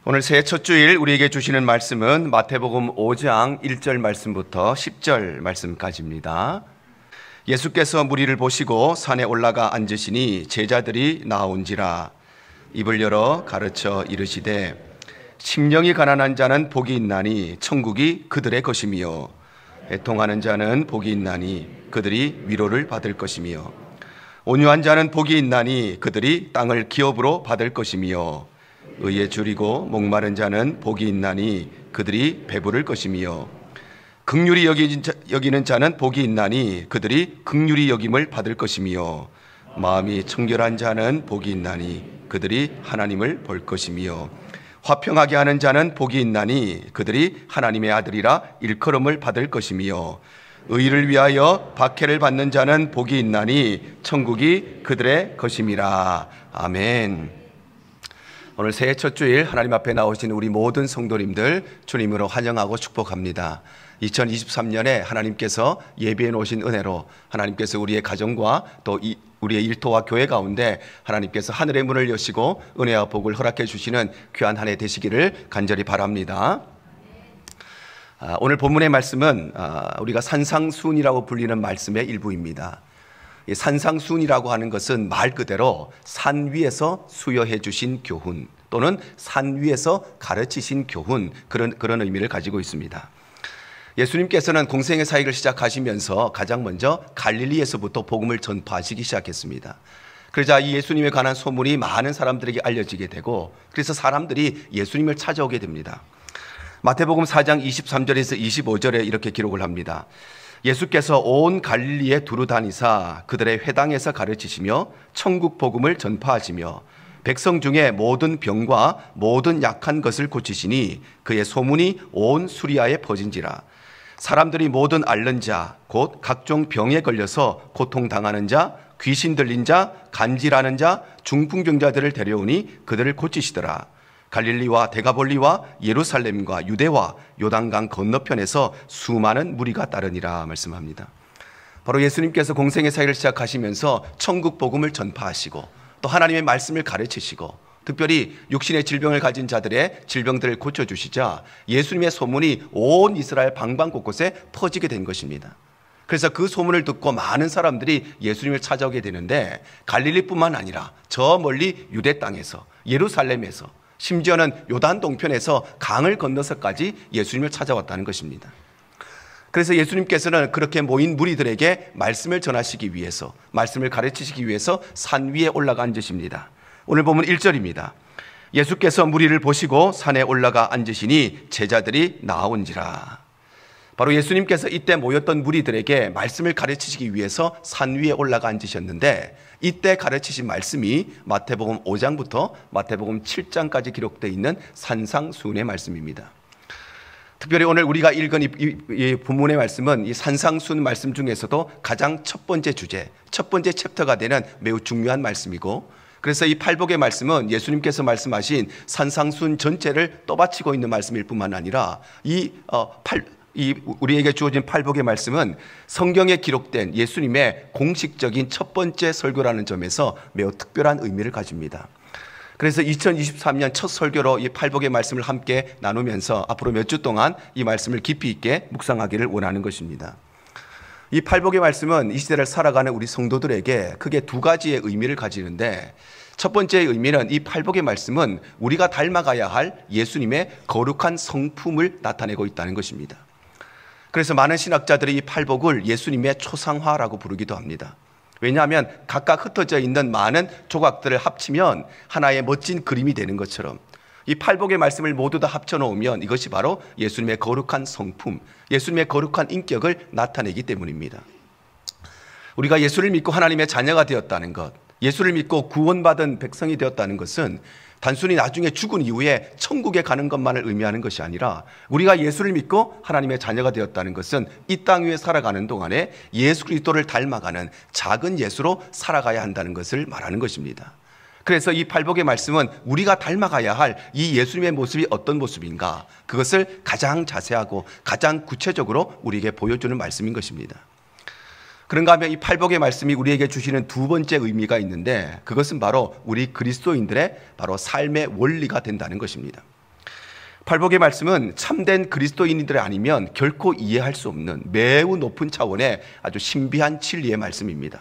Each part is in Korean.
오늘 새해 첫 주일 우리에게 주시는 말씀은 마태복음 5장 1절 말씀부터 10절 말씀까지입니다. 예수께서 무리를 보시고 산에 올라가 앉으시니 제자들이 나온지라. 입을 열어 가르쳐 이르시되 심령이 가난한 자는 복이 있나니 천국이 그들의 것이며 애통하는 자는 복이 있나니 그들이 위로를 받을 것이며 온유한 자는 복이 있나니 그들이 땅을 기업으로 받을 것이며 의에 줄이고 목마른 자는 복이 있나니 그들이 배부를 것이며 긍휼히 여기는 자는 복이 있나니 그들이 긍휼히 여김을 받을 것이며 마음이 청결한 자는 복이 있나니 그들이 하나님을 볼 것이며 화평하게 하는 자는 복이 있나니 그들이 하나님의 아들이라 일컬음을 받을 것이며 의를 위하여 박해를 받는 자는 복이 있나니 천국이 그들의 것임이라. 아멘. 오늘 새해 첫 주일 하나님 앞에 나오신 우리 모든 성도님들 주님으로 환영하고 축복합니다. 2023년에 하나님께서 예비해 놓으신 은혜로 하나님께서 우리의 가정과 또 우리의 일터와 교회 가운데 하나님께서 하늘의 문을 여시고 은혜와 복을 허락해 주시는 귀한 한 해 되시기를 간절히 바랍니다. 오늘 본문의 말씀은 우리가 산상수훈이라고 불리는 말씀의 일부입니다. 이 산상수훈이라고 하는 것은 말 그대로 산 위에서 수여해 주신 교훈 또는 산 위에서 가르치신 교훈, 그런 의미를 가지고 있습니다. 예수님께서는 공생의 사역을 시작하시면서 가장 먼저 갈릴리에서부터 복음을 전파하시기 시작했습니다. 그러자 이 예수님에 관한 소문이 많은 사람들에게 알려지게 되고 그래서 사람들이 예수님을 찾아오게 됩니다. 마태복음 4장 23절에서 25절에 이렇게 기록을 합니다. 예수께서 온 갈릴리에 두루 다니사 그들의 회당에서 가르치시며 천국 복음을 전파하시며 백성 중에 모든 병과 모든 약한 것을 고치시니 그의 소문이 온 수리아에 퍼진지라. 사람들이 모든 앓는 자 곧 각종 병에 걸려서 고통당하는 자 귀신 들린 자 간질하는 자 중풍병자들을 데려오니 그들을 고치시더라. 갈릴리와 데가볼리와 예루살렘과 유대와 요단강 건너편에서 수많은 무리가 따르니라 말씀합니다. 바로 예수님께서 공생의 사역을 시작하시면서 천국 복음을 전파하시고 또 하나님의 말씀을 가르치시고 특별히 육신의 질병을 가진 자들의 질병들을 고쳐주시자 예수님의 소문이 온 이스라엘 방방 곳곳에 퍼지게 된 것입니다. 그래서 그 소문을 듣고 많은 사람들이 예수님을 찾아오게 되는데 갈릴리뿐만 아니라 저 멀리 유대 땅에서 예루살렘에서 심지어는 요단 동편에서 강을 건너서까지 예수님을 찾아왔다는 것입니다. 그래서 예수님께서는 그렇게 모인 무리들에게 말씀을 전하시기 위해서, 말씀을 가르치시기 위해서 산 위에 올라가 앉으십니다. 오늘 보면 1절입니다. 예수께서 무리를 보시고 산에 올라가 앉으시니 제자들이 나온지라. 바로 예수님께서 이때 모였던 무리들에게 말씀을 가르치시기 위해서 산 위에 올라가 앉으셨는데 이때 가르치신 말씀이 마태복음 5장부터 마태복음 7장까지 기록되어 있는 산상수훈의 말씀입니다. 특별히 오늘 우리가 읽은 이 본문의 말씀은 이 산상수훈 말씀 중에서도 가장 첫 번째 주제, 첫 번째 챕터가 되는 매우 중요한 말씀이고 그래서 이 팔복의 말씀은 예수님께서 말씀하신 산상수훈 전체를 떠받치고 있는 말씀일 뿐만 아니라 우리에게 주어진 팔복의 말씀은 성경에 기록된 예수님의 공식적인 첫 번째 설교라는 점에서 매우 특별한 의미를 가집니다. 그래서 2023년 첫 설교로 이 팔복의 말씀을 함께 나누면서 앞으로 몇 주 동안 이 말씀을 깊이 있게 묵상하기를 원하는 것입니다. 이 팔복의 말씀은 이 시대를 살아가는 우리 성도들에게 크게 두 가지의 의미를 가지는데 첫 번째의 의미는 이 팔복의 말씀은 우리가 닮아가야 할 예수님의 거룩한 성품을 나타내고 있다는 것입니다. 그래서 많은 신학자들이 이 팔복을 예수님의 초상화라고 부르기도 합니다. 왜냐하면 각각 흩어져 있는 많은 조각들을 합치면 하나의 멋진 그림이 되는 것처럼 이 팔복의 말씀을 모두 다 합쳐놓으면 이것이 바로 예수님의 거룩한 성품, 예수님의 거룩한 인격을 나타내기 때문입니다. 우리가 예수를 믿고 하나님의 자녀가 되었다는 것, 예수를 믿고 구원받은 백성이 되었다는 것은 단순히 나중에 죽은 이후에 천국에 가는 것만을 의미하는 것이 아니라 우리가 예수를 믿고 하나님의 자녀가 되었다는 것은 이 땅 위에 살아가는 동안에 예수 그리스도를 닮아가는 작은 예수로 살아가야 한다는 것을 말하는 것입니다. 그래서 이 팔복의 말씀은 우리가 닮아가야 할 이 예수님의 모습이 어떤 모습인가, 그것을 가장 자세하고 가장 구체적으로 우리에게 보여주는 말씀인 것입니다. 그런가 하면 이 팔복의 말씀이 우리에게 주시는 두 번째 의미가 있는데 그것은 바로 우리 그리스도인들의 바로 삶의 원리가 된다는 것입니다. 팔복의 말씀은 참된 그리스도인들이 아니면 결코 이해할 수 없는 매우 높은 차원의 아주 신비한 진리의 말씀입니다.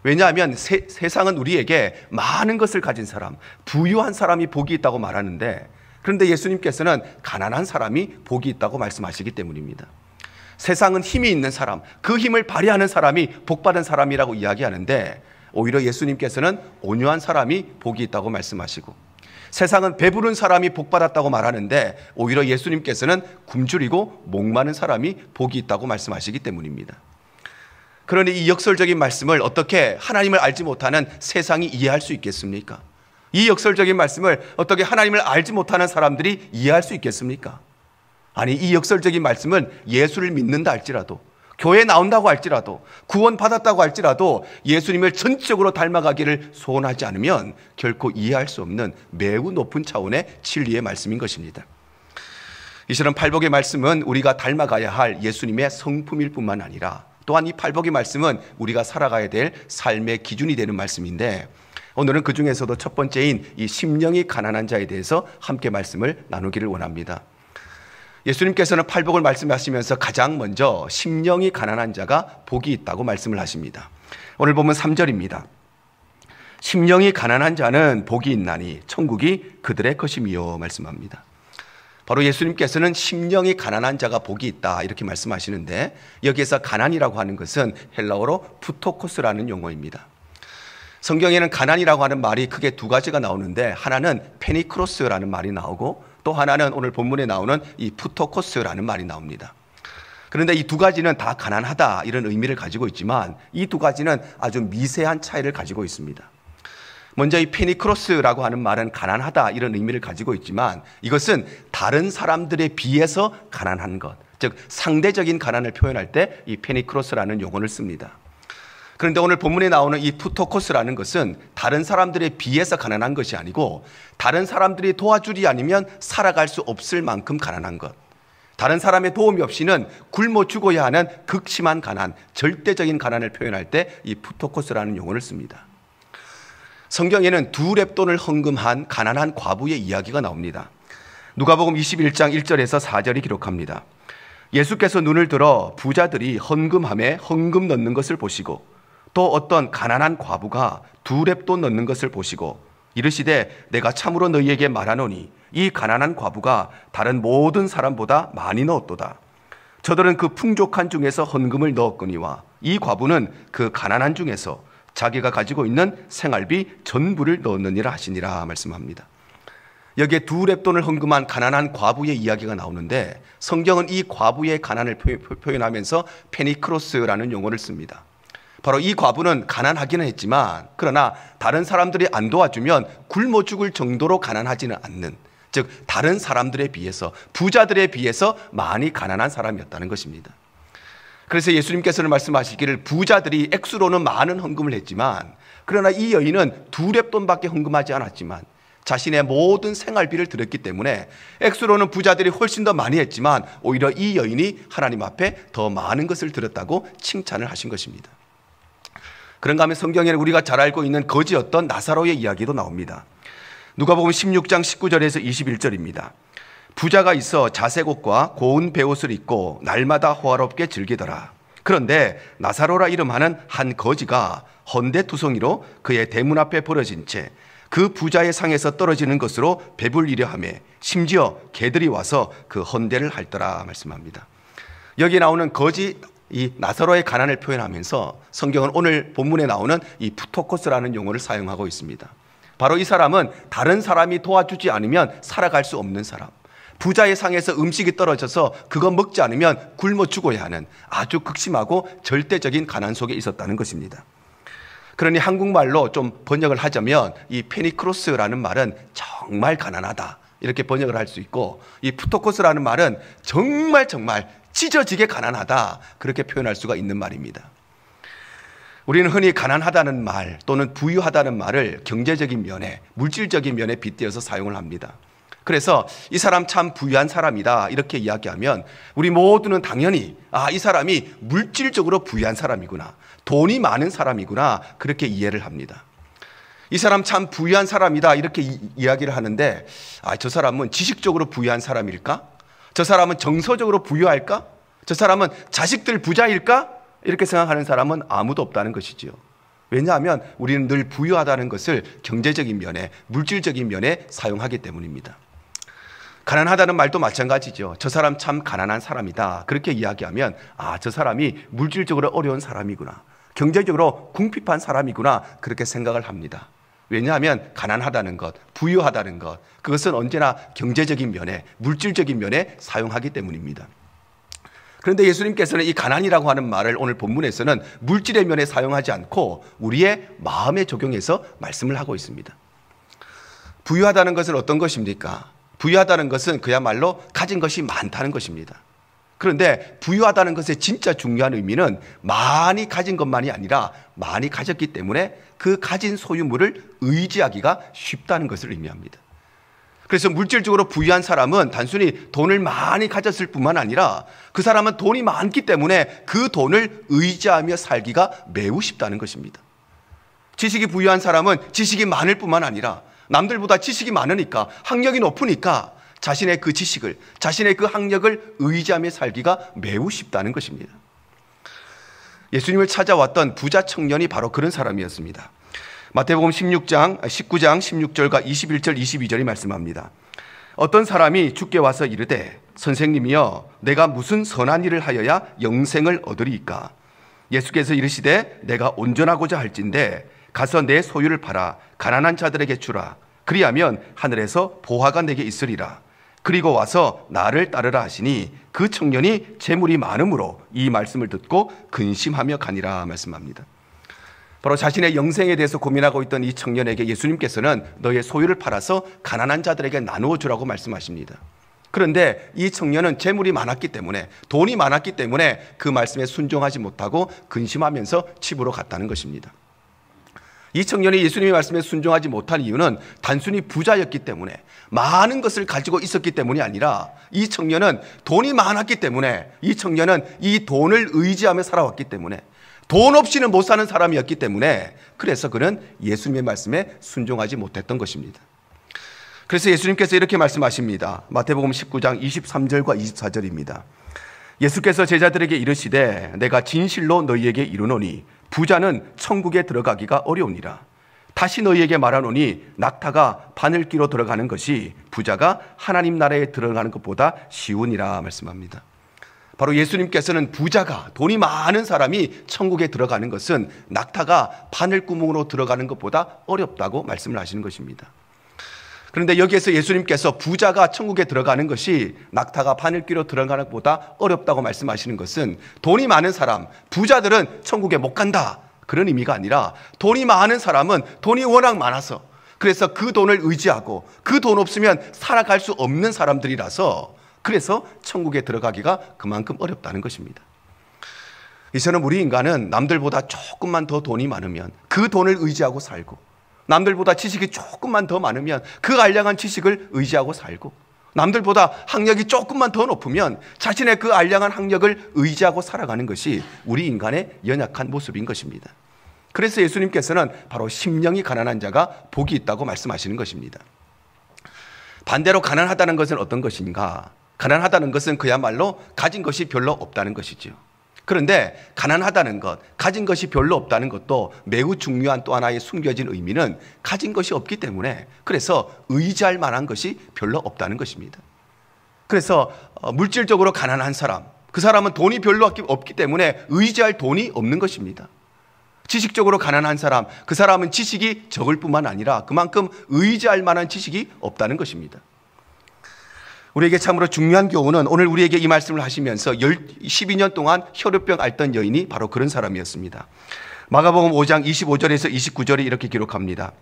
왜냐하면 세상은 우리에게 많은 것을 가진 사람, 부유한 사람이 복이 있다고 말하는데, 그런데 예수님께서는 가난한 사람이 복이 있다고 말씀하시기 때문입니다. 세상은 힘이 있는 사람, 그 힘을 발휘하는 사람이 복받은 사람이라고 이야기하는데, 오히려 예수님께서는 온유한 사람이 복이 있다고 말씀하시고, 세상은 배부른 사람이 복받았다고 말하는데 오히려 예수님께서는 굶주리고 목마른 사람이 복이 있다고 말씀하시기 때문입니다. 그러니 이 역설적인 말씀을 어떻게 하나님을 알지 못하는 세상이 이해할 수 있겠습니까? 이 역설적인 말씀을 어떻게 하나님을 알지 못하는 사람들이 이해할 수 있겠습니까? 아니, 이 역설적인 말씀은 예수를 믿는다 할지라도, 교회에 나온다고 할지라도, 구원 받았다고 할지라도 예수님을 전적으로 닮아가기를 소원하지 않으면 결코 이해할 수 없는 매우 높은 차원의 진리의 말씀인 것입니다. 이처럼 팔복의 말씀은 우리가 닮아가야 할 예수님의 성품일 뿐만 아니라, 또한 이 팔복의 말씀은 우리가 살아가야 될 삶의 기준이 되는 말씀인데, 오늘은 그 중에서도 첫 번째인 이 심령이 가난한 자에 대해서 함께 말씀을 나누기를 원합니다. 예수님께서는 팔복을 말씀하시면서 가장 먼저 심령이 가난한 자가 복이 있다고 말씀을 하십니다. 오늘 보면 3절입니다. 심령이 가난한 자는 복이 있나니 천국이 그들의 것임이요 말씀합니다. 바로 예수님께서는 심령이 가난한 자가 복이 있다 이렇게 말씀하시는데, 여기에서 가난이라고 하는 것은 헬라어로 푸토코스라는 용어입니다. 성경에는 가난이라고 하는 말이 크게 두 가지가 나오는데, 하나는 페니크로스라는 말이 나오고 또 하나는 오늘 본문에 나오는 이 푸토코스라는 말이 나옵니다. 그런데 이 두 가지는 다 가난하다 이런 의미를 가지고 있지만, 이 두 가지는 아주 미세한 차이를 가지고 있습니다. 먼저 이 페니크로스라고 하는 말은 가난하다 이런 의미를 가지고 있지만, 이것은 다른 사람들에 비해서 가난한 것, 즉 상대적인 가난을 표현할 때 이 페니크로스라는 용어를 씁니다. 그런데 오늘 본문에 나오는 이 푸토코스라는 것은 다른 사람들에 비해서 가난한 것이 아니고, 다른 사람들이 도와주지 않으면 살아갈 수 없을 만큼 가난한 것, 다른 사람의 도움이 없이는 굶어 죽어야 하는 극심한 가난, 절대적인 가난을 표현할 때 이 푸토코스라는 용어를 씁니다. 성경에는 두 렙돈을 헌금한 가난한 과부의 이야기가 나옵니다. 누가복음 21장 1절에서 4절이 기록합니다. 예수께서 눈을 들어 부자들이 헌금함에 헌금 넣는 것을 보시고, 또 어떤 가난한 과부가 두 렙돈 넣는 것을 보시고 이르시되, 내가 참으로 너희에게 말하노니 이 가난한 과부가 다른 모든 사람보다 많이 넣었도다. 저들은 그 풍족한 중에서 헌금을 넣었거니와 이 과부는 그 가난한 중에서 자기가 가지고 있는 생활비 전부를 넣었느니라 하시니라 말씀합니다. 여기에 두 렙돈을 헌금한 가난한 과부의 이야기가 나오는데, 성경은 이 과부의 가난을 표현하면서 페니크로스라는 용어를 씁니다. 바로 이 과부는 가난하기는 했지만, 그러나 다른 사람들이 안 도와주면 굶어 죽을 정도로 가난하지는 않는, 즉 다른 사람들에 비해서, 부자들에 비해서 많이 가난한 사람이었다는 것입니다. 그래서 예수님께서는 말씀하시기를, 부자들이 액수로는 많은 헌금을 했지만, 그러나 이 여인은 두 렙돈밖에 헌금하지 않았지만 자신의 모든 생활비를 드렸기 때문에 액수로는 부자들이 훨씬 더 많이 했지만 오히려 이 여인이 하나님 앞에 더 많은 것을 드렸다고 칭찬을 하신 것입니다. 그런가 하면 성경에는 우리가 잘 알고 있는 거지였던 나사로의 이야기도 나옵니다. 누가복음 16장 19절에서 21절입니다. 부자가 있어 자색옷과 고운 베옷을 입고 날마다 호화롭게 즐기더라. 그런데 나사로라 이름하는 한 거지가 헌데투성이로 그의 대문 앞에 버려진 채 그 부자의 상에서 떨어지는 것으로 배불리려 하며 심지어 개들이 와서 그 헌데를 핥더라 말씀합니다. 여기 나오는 거지, 이 나사로의 가난을 표현하면서 성경은 오늘 본문에 나오는 이 푸토코스라는 용어를 사용하고 있습니다. 바로 이 사람은 다른 사람이 도와주지 않으면 살아갈 수 없는 사람, 부자의 상에서 음식이 떨어져서 그거 먹지 않으면 굶어 죽어야 하는 아주 극심하고 절대적인 가난 속에 있었다는 것입니다. 그러니 한국말로 좀 번역을 하자면 이 페니크로스라는 말은 정말 가난하다 이렇게 번역을 할 수 있고, 이 푸토코스라는 말은 정말 찢어지게 가난하다 그렇게 표현할 수가 있는 말입니다. 우리는 흔히 가난하다는 말 또는 부유하다는 말을 경제적인 면에, 물질적인 면에 빗대어서 사용을 합니다. 그래서 이 사람 참 부유한 사람이다 이렇게 이야기하면 우리 모두는 당연히 이 사람이 물질적으로 부유한 사람이구나, 돈이 많은 사람이구나 그렇게 이해를 합니다. 이 사람 참 부유한 사람이다 이렇게 이야기를 하는데 저 사람은 지식적으로 부유한 사람일까? 저 사람은 정서적으로 부유할까? 저 사람은 자식들 부자일까? 이렇게 생각하는 사람은 아무도 없다는 것이지요. 왜냐하면 우리는 늘 부유하다는 것을 경제적인 면에, 물질적인 면에 사용하기 때문입니다. 가난하다는 말도 마찬가지죠. 저 사람 참 가난한 사람이다 그렇게 이야기하면 저 사람이 물질적으로 어려운 사람이구나, 경제적으로 궁핍한 사람이구나 그렇게 생각을 합니다. 왜냐하면 가난하다는 것, 부유하다는 것, 그것은 언제나 경제적인 면에, 물질적인 면에 사용하기 때문입니다. 그런데 예수님께서는 이 가난이라고 하는 말을 오늘 본문에서는 물질의 면에 사용하지 않고 우리의 마음에 적용해서 말씀을 하고 있습니다. 부유하다는 것은 어떤 것입니까? 부유하다는 것은 그야말로 가진 것이 많다는 것입니다. 그런데 부유하다는 것의 진짜 중요한 의미는 많이 가진 것만이 아니라 많이 가졌기 때문에 그 가진 소유물을 의지하기가 쉽다는 것을 의미합니다. 그래서 물질적으로 부유한 사람은 단순히 돈을 많이 가졌을 뿐만 아니라 그 사람은 돈이 많기 때문에 그 돈을 의지하며 살기가 매우 쉽다는 것입니다. 지식이 부유한 사람은 지식이 많을 뿐만 아니라 남들보다 지식이 많으니까, 학력이 높으니까 자신의 그 지식을, 자신의 그 학력을 의지하며 살기가 매우 쉽다는 것입니다. 예수님을 찾아왔던 부자 청년이 바로 그런 사람이었습니다. 마태복음 19장 16절과 21절 22절이 말씀합니다. 어떤 사람이 주께 와서 이르되 선생님이여 내가 무슨 선한 일을 하여야 영생을 얻으리이까? 예수께서 이르시되 내가 온전하고자 할진대 가서 내 소유를 팔아 가난한 자들에게 주라. 그리하면 하늘에서 보화가 내게 있으리라. 그리고 와서 나를 따르라 하시니 그 청년이 재물이 많음으로 이 말씀을 듣고 근심하며 가니라 말씀합니다. 바로 자신의 영생에 대해서 고민하고 있던 이 청년에게 예수님께서는 너의 소유를 팔아서 가난한 자들에게 나누어 주라고 말씀하십니다. 그런데 이 청년은 재물이 많았기 때문에, 돈이 많았기 때문에 그 말씀에 순종하지 못하고 근심하면서 집으로 갔다는 것입니다. 이 청년이 예수님의 말씀에 순종하지 못한 이유는 단순히 부자였기 때문에, 많은 것을 가지고 있었기 때문이 아니라 이 청년은 돈이 많았기 때문에, 이 청년은 이 돈을 의지하며 살아왔기 때문에, 돈 없이는 못 사는 사람이었기 때문에, 그래서 그는 예수님의 말씀에 순종하지 못했던 것입니다. 그래서 예수님께서 이렇게 말씀하십니다. 마태복음 19장 23절과 24절입니다. 예수께서 제자들에게 이르시되 내가 진실로 너희에게 이르노니 부자는 천국에 들어가기가 어려우니라. 다시 너희에게 말하노니 낙타가 바늘귀로 들어가는 것이 부자가 하나님 나라에 들어가는 것보다 쉬우니라 말씀합니다. 바로 예수님께서는 부자가, 돈이 많은 사람이 천국에 들어가는 것은 낙타가 바늘구멍으로 들어가는 것보다 어렵다고 말씀을 하시는 것입니다. 그런데 여기에서 예수님께서 부자가 천국에 들어가는 것이 낙타가 바늘귀로 들어가는 것보다 어렵다고 말씀하시는 것은 돈이 많은 사람, 부자들은 천국에 못 간다, 그런 의미가 아니라 돈이 많은 사람은 돈이 워낙 많아서, 그래서 그 돈을 의지하고 그 돈 없으면 살아갈 수 없는 사람들이라서 그래서 천국에 들어가기가 그만큼 어렵다는 것입니다. 이제는 우리 인간은 남들보다 조금만 더 돈이 많으면 그 돈을 의지하고 살고, 남들보다 지식이 조금만 더 많으면 그 알량한 지식을 의지하고 살고, 남들보다 학력이 조금만 더 높으면 자신의 그 알량한 학력을 의지하고 살아가는 것이 우리 인간의 연약한 모습인 것입니다. 그래서 예수님께서는 바로 심령이 가난한 자가 복이 있다고 말씀하시는 것입니다. 반대로 가난하다는 것은 어떤 것인가? 가난하다는 것은 그야말로 가진 것이 별로 없다는 것이죠. 그런데 가난하다는 것, 가진 것이 별로 없다는 것도 매우 중요한 또 하나의 숨겨진 의미는 가진 것이 없기 때문에, 그래서 의지할 만한 것이 별로 없다는 것입니다. 그래서 물질적으로 가난한 사람, 그 사람은 돈이 별로 없기 때문에 의지할 돈이 없는 것입니다. 지식적으로 가난한 사람, 그 사람은 지식이 적을 뿐만 아니라 그만큼 의지할 만한 지식이 없다는 것입니다. 우리에게 참으로 중요한 교훈은 오늘 우리에게 이 말씀을 하시면서 12년 동안 혈우병 앓던 여인이 바로 그런 사람이었습니다. 마가복음 5장 25절에서 29절에 이렇게 기록합니다.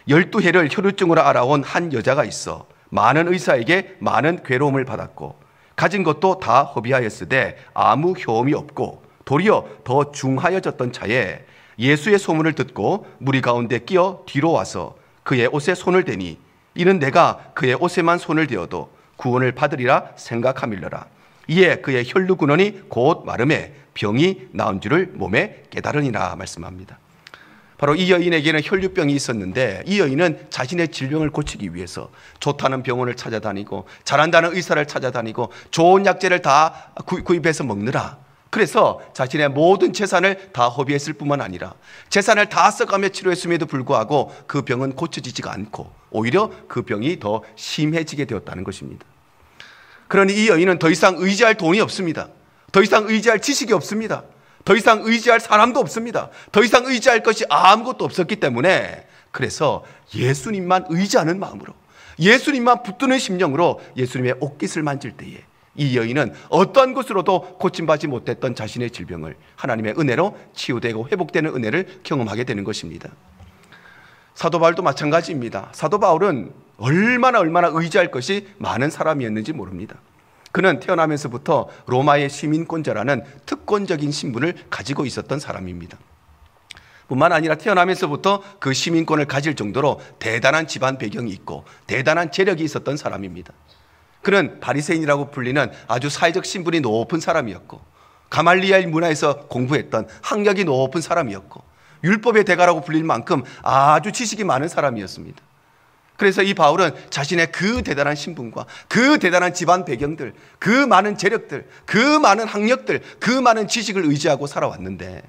12해를 혈우증으로 알아온 한 여자가 있어 많은 의사에게 많은 괴로움을 받았고 가진 것도 다 허비하였으되 아무 효험이 없고 도리어 더 중하여졌던 차에 예수의 소문을 듣고 무리 가운데 끼어 뒤로 와서 그의 옷에 손을 대니 이는 내가 그의 옷에만 손을 대어도 구원을 받으리라 생각함일러라. 이에 그의 혈루 근원이 곧 마름에 병이 나은 줄을 몸에 깨달으니라 말씀합니다. 바로 이 여인에게는 혈류병이 있었는데 이 여인은 자신의 질병을 고치기 위해서 좋다는 병원을 찾아다니고 잘한다는 의사를 찾아다니고 좋은 약재를 다 구입해서 먹느라, 그래서 자신의 모든 재산을 다 허비했을 뿐만 아니라 재산을 다 써가며 치료했음에도 불구하고 그 병은 고쳐지지가 않고 오히려 그 병이 더 심해지게 되었다는 것입니다. 그러니 이 여인은 더 이상 의지할 돈이 없습니다. 더 이상 의지할 지식이 없습니다. 더 이상 의지할 사람도 없습니다. 더 이상 의지할 것이 아무것도 없었기 때문에, 그래서 예수님만 의지하는 마음으로, 예수님만 붙드는 심령으로 예수님의 옷깃을 만질 때에 이 여인은 어떠한 것으로도 고침받지 못했던 자신의 질병을 하나님의 은혜로 치유되고 회복되는 은혜를 경험하게 되는 것입니다. 사도 바울도 마찬가지입니다. 사도 바울은 얼마나 의지할 것이 많은 사람이었는지 모릅니다. 그는 태어나면서부터 로마의 시민권자라는 특권적인 신분을 가지고 있었던 사람입니다. 뿐만 아니라 태어나면서부터 그 시민권을 가질 정도로 대단한 집안 배경이 있고 대단한 재력이 있었던 사람입니다. 그는 바리새인이라고 불리는 아주 사회적 신분이 높은 사람이었고, 가말리엘 문화에서 공부했던 학력이 높은 사람이었고, 율법의 대가라고 불릴 만큼 아주 지식이 많은 사람이었습니다. 그래서 이 바울은 자신의 그 대단한 신분과 그 대단한 집안 배경들, 그 많은 재력들, 그 많은 학력들, 그 많은 지식을 의지하고 살아왔는데,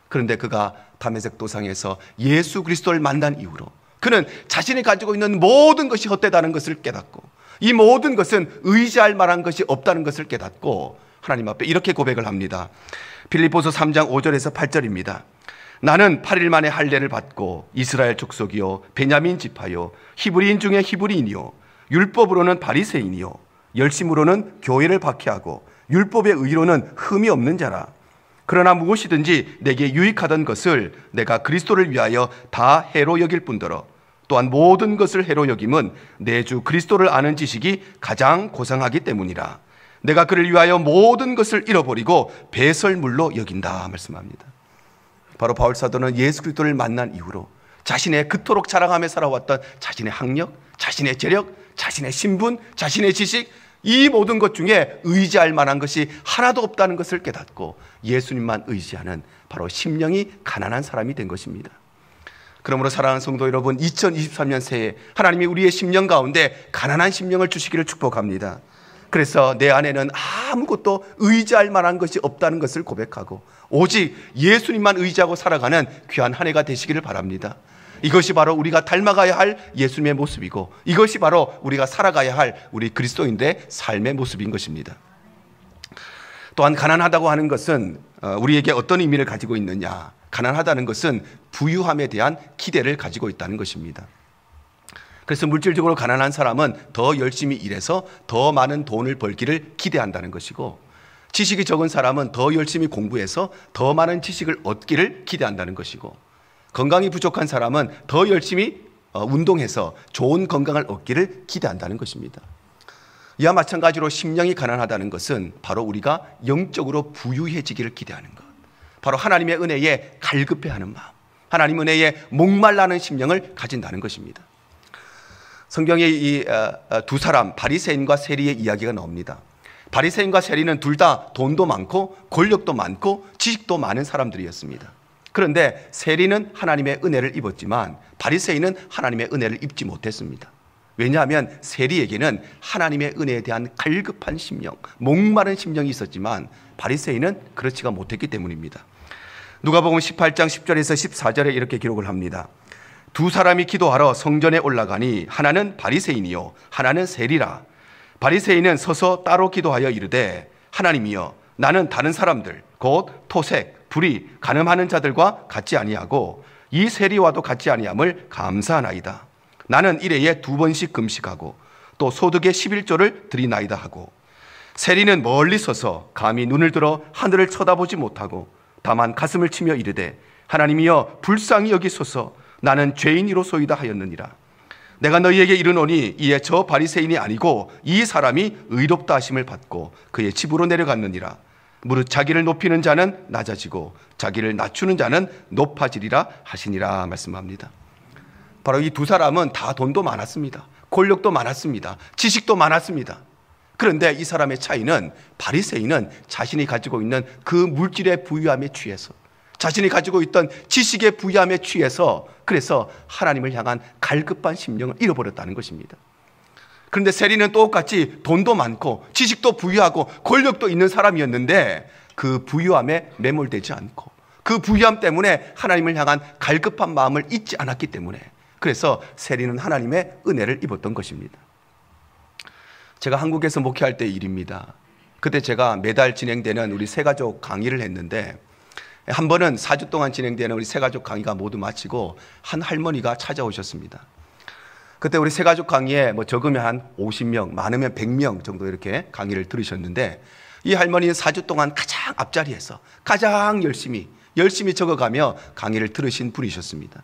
그런데 그가 다메섹 도상에서 예수 그리스도를 만난 이후로 그는 자신이 가지고 있는 모든 것이 헛되다는 것을 깨닫고, 이 모든 것은 의지할 만한 것이 없다는 것을 깨닫고 하나님 앞에 이렇게 고백을 합니다. 빌립보서 3장 5절에서 8절입니다. 나는 8일 만에 할례를 받고 이스라엘 족속이요 베냐민 지파요 히브리인 중에 히브리인이요 율법으로는 바리새인이요 열심으로는 교회를 박해하고 율법의 의로는 흠이 없는 자라. 그러나 무엇이든지 내게 유익하던 것을 내가 그리스도를 위하여 다 해로 여길 뿐더러 또한 모든 것을 해로 여김은 내 주 그리스도를 아는 지식이 가장 고상하기 때문이라. 내가 그를 위하여 모든 것을 잃어버리고 배설물로 여긴다 말씀합니다. 바로 바울 사도는 예수 그리스도를 만난 이후로 자신의 그토록 자랑하며 살아왔던 자신의 학력, 자신의 재력, 자신의 신분, 자신의 지식, 이 모든 것 중에 의지할 만한 것이 하나도 없다는 것을 깨닫고 예수님만 의지하는 바로 심령이 가난한 사람이 된 것입니다. 그러므로 사랑하는 성도 여러분, 2023년 새해 하나님이 우리의 심령 가운데 가난한 심령을 주시기를 축복합니다. 그래서 내 안에는 아무것도 의지할 만한 것이 없다는 것을 고백하고 오직 예수님만 의지하고 살아가는 귀한 한 해가 되시기를 바랍니다. 이것이 바로 우리가 닮아가야 할 예수님의 모습이고, 이것이 바로 우리가 살아가야 할 우리 그리스도인들의 삶의 모습인 것입니다. 또한 가난하다고 하는 것은 우리에게 어떤 의미를 가지고 있느냐, 가난하다는 것은 부유함에 대한 기대를 가지고 있다는 것입니다. 그래서 물질적으로 가난한 사람은 더 열심히 일해서 더 많은 돈을 벌기를 기대한다는 것이고, 지식이 적은 사람은 더 열심히 공부해서 더 많은 지식을 얻기를 기대한다는 것이고, 건강이 부족한 사람은 더 열심히 운동해서 좋은 건강을 얻기를 기대한다는 것입니다. 이와 마찬가지로 심령이 가난하다는 것은 바로 우리가 영적으로 부유해지기를 기대하는 것, 바로 하나님의 은혜에 갈급해하는 마음, 하나님 은혜에 목말라는 심령을 가진다는 것입니다. 성경에 이 두 사람 바리새인과 세리의 이야기가 나옵니다. 바리새인과 세리는 둘 다 돈도 많고 권력도 많고 지식도 많은 사람들이었습니다. 그런데 세리는 하나님의 은혜를 입었지만 바리새인은 하나님의 은혜를 입지 못했습니다. 왜냐하면 세리에게는 하나님의 은혜에 대한 갈급한 심령, 목마른 심령이 있었지만 바리새인은 그렇지가 못했기 때문입니다. 누가복음 18장 10절에서 14절에 이렇게 기록을 합니다. 두 사람이 기도하러 성전에 올라가니 하나는 바리새인이요 하나는 세리라. 바리새인은 서서 따로 기도하여 이르되 하나님이여 나는 다른 사람들 곧 토색, 불의, 간음하는 자들과 같지 아니하고 이 세리와도 같지 아니함을 감사하나이다. 나는 일해에 2번씩 금식하고 또 소득의 11조를 드리나이다 하고, 세리는 멀리 서서 감히 눈을 들어 하늘을 쳐다보지 못하고 다만 가슴을 치며 이르되 하나님이여 불쌍히 여기소서 나는 죄인이로소이다 하였느니라. 내가 너희에게 이르노니 이에 저 바리새인이 아니고 이 사람이 의롭다 하심을 받고 그의 집으로 내려갔느니라. 무릇 자기를 높이는 자는 낮아지고 자기를 낮추는 자는 높아지리라 하시니라 말씀합니다. 바로 이 두 사람은 다 돈도 많았습니다. 권력도 많았습니다. 지식도 많았습니다. 그런데 이 사람의 차이는, 바리새인은 자신이 가지고 있는 그 물질의 부유함에 취해서 자신이 가지고 있던 지식의 부유함에 취해서 그래서 하나님을 향한 갈급한 심령을 잃어버렸다는 것입니다. 그런데 세리는 똑같이 돈도 많고 지식도 부유하고 권력도 있는 사람이었는데 그 부유함에 매몰되지 않고 그 부유함 때문에 하나님을 향한 갈급한 마음을 잊지 않았기 때문에 그래서 세리는 하나님의 은혜를 입었던 것입니다. 제가 한국에서 목회할 때 일입니다. 그때 제가 매달 진행되는 우리 새가족 강의를 했는데 한 번은 4주 동안 진행되는 우리 새가족 강의가 모두 마치고 한 할머니가 찾아오셨습니다. 그때 우리 새가족 강의에 적으면 한 50명, 많으면 100명 정도 이렇게 강의를 들으셨는데 이 할머니는 4주 동안 가장 앞자리에서 가장 열심히 적어가며 강의를 들으신 분이셨습니다.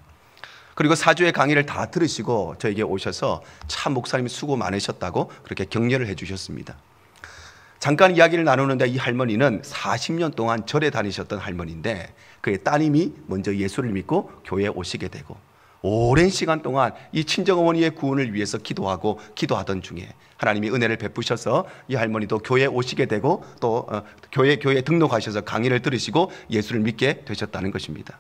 그리고 4주의 강의를 다 들으시고 저에게 오셔서 참 목사님 수고 많으셨다고 그렇게 격려를 해 주셨습니다. 잠깐 이야기를 나누는데 이 할머니는 40년 동안 절에 다니셨던 할머니인데 그의 따님이 먼저 예수를 믿고 교회에 오시게 되고 오랜 시간 동안 이 친정어머니의 구원을 위해서 기도하던 중에 하나님이 은혜를 베푸셔서 이 할머니도 교회에 오시게 되고 또 교회에 등록하셔서 강의를 들으시고 예수를 믿게 되셨다는 것입니다.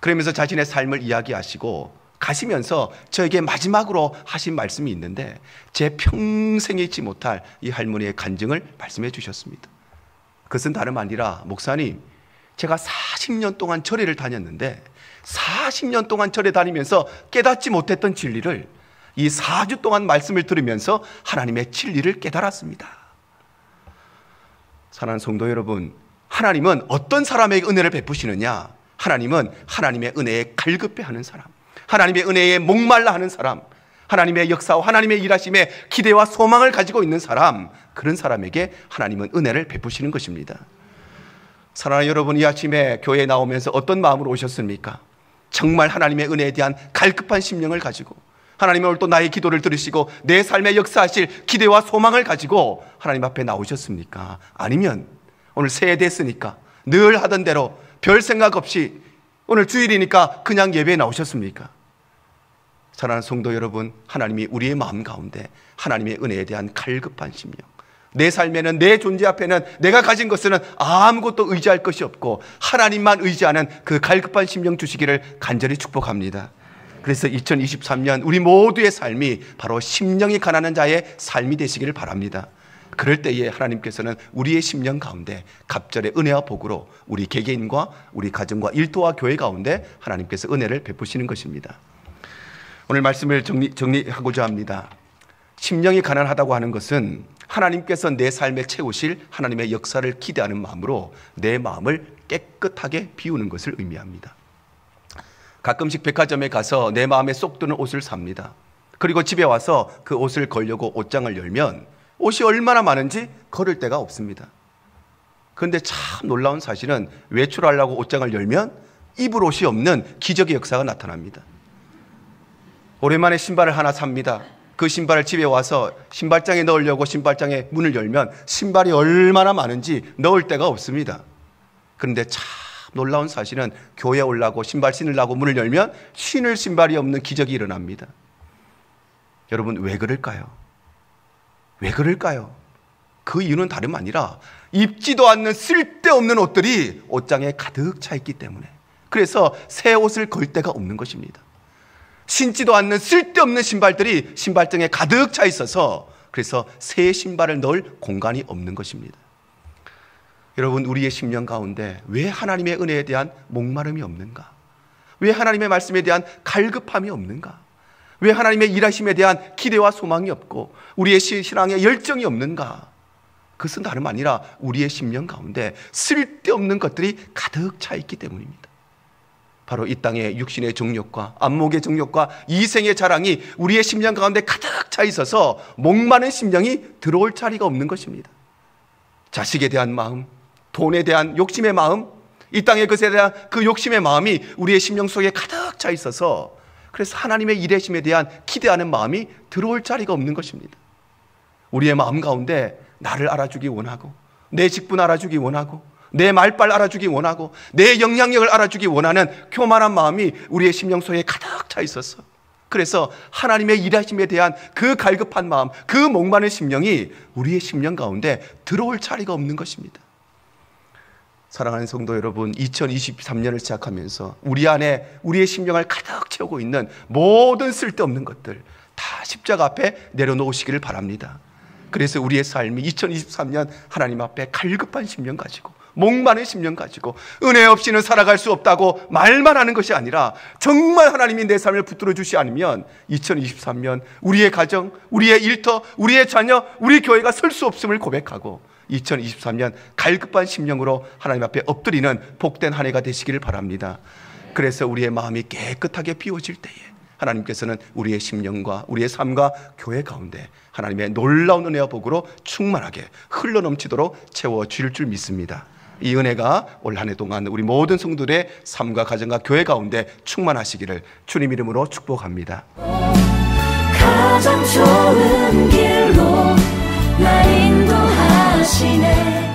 그러면서 자신의 삶을 이야기하시고 가시면서 저에게 마지막으로 하신 말씀이 있는데 제 평생에 잊지 못할 이 할머니의 간증을 말씀해 주셨습니다. 그것은 다름 아니라 목사님, 제가 40년 동안 절에를 다녔는데 40년 동안 절에 다니면서 깨닫지 못했던 진리를 이 4주 동안 말씀을 들으면서 하나님의 진리를 깨달았습니다. 사랑하는 성도 여러분, 하나님은 어떤 사람에게 은혜를 베푸시느냐? 하나님은 하나님의 은혜에 갈급해하는 사람, 하나님의 은혜에 목말라 하는 사람, 하나님의 역사와 하나님의 일하심에 기대와 소망을 가지고 있는 사람, 그런 사람에게 하나님은 은혜를 베푸시는 것입니다. 사랑하는 여러분, 이 아침에 교회에 나오면서 어떤 마음으로 오셨습니까? 정말 하나님의 은혜에 대한 갈급한 심령을 가지고 하나님은 오늘 또 나의 기도를 들으시고 내 삶에 역사하실 기대와 소망을 가지고 하나님 앞에 나오셨습니까? 아니면 오늘 새해 됐으니까 늘 하던 대로 별 생각 없이 오늘 주일이니까 그냥 예배에 나오셨습니까? 사랑하는 성도 여러분, 하나님이 우리의 마음 가운데 하나님의 은혜에 대한 갈급한 심령, 내 삶에는 내 존재 앞에는 내가 가진 것은 아무것도 의지할 것이 없고 하나님만 의지하는 그 갈급한 심령 주시기를 간절히 축복합니다. 그래서 2023년 우리 모두의 삶이 바로 심령이 가난한 자의 삶이 되시기를 바랍니다. 그럴 때에 하나님께서는 우리의 심령 가운데 갑절의 은혜와 복으로 우리 개개인과 우리 가정과 일도와 교회 가운데 하나님께서 은혜를 베푸시는 것입니다. 오늘 말씀을 정리하고자 합니다. 심령이 가난하다고 하는 것은 하나님께서 내 삶에 채우실 하나님의 역사를 기대하는 마음으로 내 마음을 깨끗하게 비우는 것을 의미합니다. 가끔씩 백화점에 가서 내 마음에 쏙 드는 옷을 삽니다. 그리고 집에 와서 그 옷을 걸려고 옷장을 열면 옷이 얼마나 많은지 걸을 데가 없습니다. 그런데 참 놀라운 사실은 외출하려고 옷장을 열면 입을 옷이 없는 기적의 역사가 나타납니다. 오랜만에 신발을 하나 삽니다. 그 신발을 집에 와서 신발장에 넣으려고 신발장에 문을 열면 신발이 얼마나 많은지 넣을 데가 없습니다. 그런데 참 놀라운 사실은 교회에 오려고 신발 신으려고 문을 열면 신을 신발이 없는 기적이 일어납니다. 여러분, 왜 그럴까요? 왜 그럴까요? 그 이유는 다름 아니라 입지도 않는 쓸데없는 옷들이 옷장에 가득 차 있기 때문에, 그래서 새 옷을 걸 데가 없는 것입니다. 신지도 않는 쓸데없는 신발들이 신발장에 가득 차 있어서 그래서 새 신발을 넣을 공간이 없는 것입니다. 여러분, 우리의 심령 가운데 왜 하나님의 은혜에 대한 목마름이 없는가? 왜 하나님의 말씀에 대한 갈급함이 없는가? 왜 하나님의 일하심에 대한 기대와 소망이 없고 우리의 신앙에 열정이 없는가? 그것은 다름 아니라 우리의 심령 가운데 쓸데없는 것들이 가득 차 있기 때문입니다. 바로 이 땅의 육신의 정욕과 안목의 정욕과 이생의 자랑이 우리의 심령 가운데 가득 차 있어서 목마른 심령이 들어올 자리가 없는 것입니다. 자식에 대한 마음, 돈에 대한 욕심의 마음, 이 땅의 것에 대한 그 욕심의 마음이 우리의 심령 속에 가득 차 있어서 그래서 하나님의 일하심에 대한 기대하는 마음이 들어올 자리가 없는 것입니다. 우리의 마음 가운데 나를 알아주기 원하고 내 직분 알아주기 원하고 내 말빨 알아주기 원하고 내 영향력을 알아주기 원하는 교만한 마음이 우리의 심령 속에 가득 차 있어서 그래서 하나님의 일하심에 대한 그 갈급한 마음, 그 목마른 심령이 우리의 심령 가운데 들어올 자리가 없는 것입니다. 사랑하는 성도 여러분, 2023년을 시작하면서 우리 안에 우리의 심령을 가득 채우고 있는 모든 쓸데없는 것들 다 십자가 앞에 내려놓으시기를 바랍니다. 그래서 우리의 삶이 2023년 하나님 앞에 갈급한 심령 가지고, 목마른 심령 가지고, 은혜 없이는 살아갈 수 없다고 말만 하는 것이 아니라 정말 하나님이 내 삶을 붙들어 주시 않으면 2023년 우리의 가정, 우리의 일터, 우리의 자녀, 우리 교회가 설 수 없음을 고백하고 2023년 갈급한 심령으로 하나님 앞에 엎드리는 복된 한 해가 되시기를 바랍니다. 그래서 우리의 마음이 깨끗하게 비워질 때에 하나님께서는 우리의 심령과 우리의 삶과 교회 가운데 하나님의 놀라운 은혜와 복으로 충만하게 흘러넘치도록 채워주실 줄 믿습니다. 이 은혜가 올 한 해 동안 우리 모든 성도들의 삶과 가정과 교회 가운데 충만하시기를 주님 이름으로 축복합니다. 가장 좋은 길로 날 인도하시네.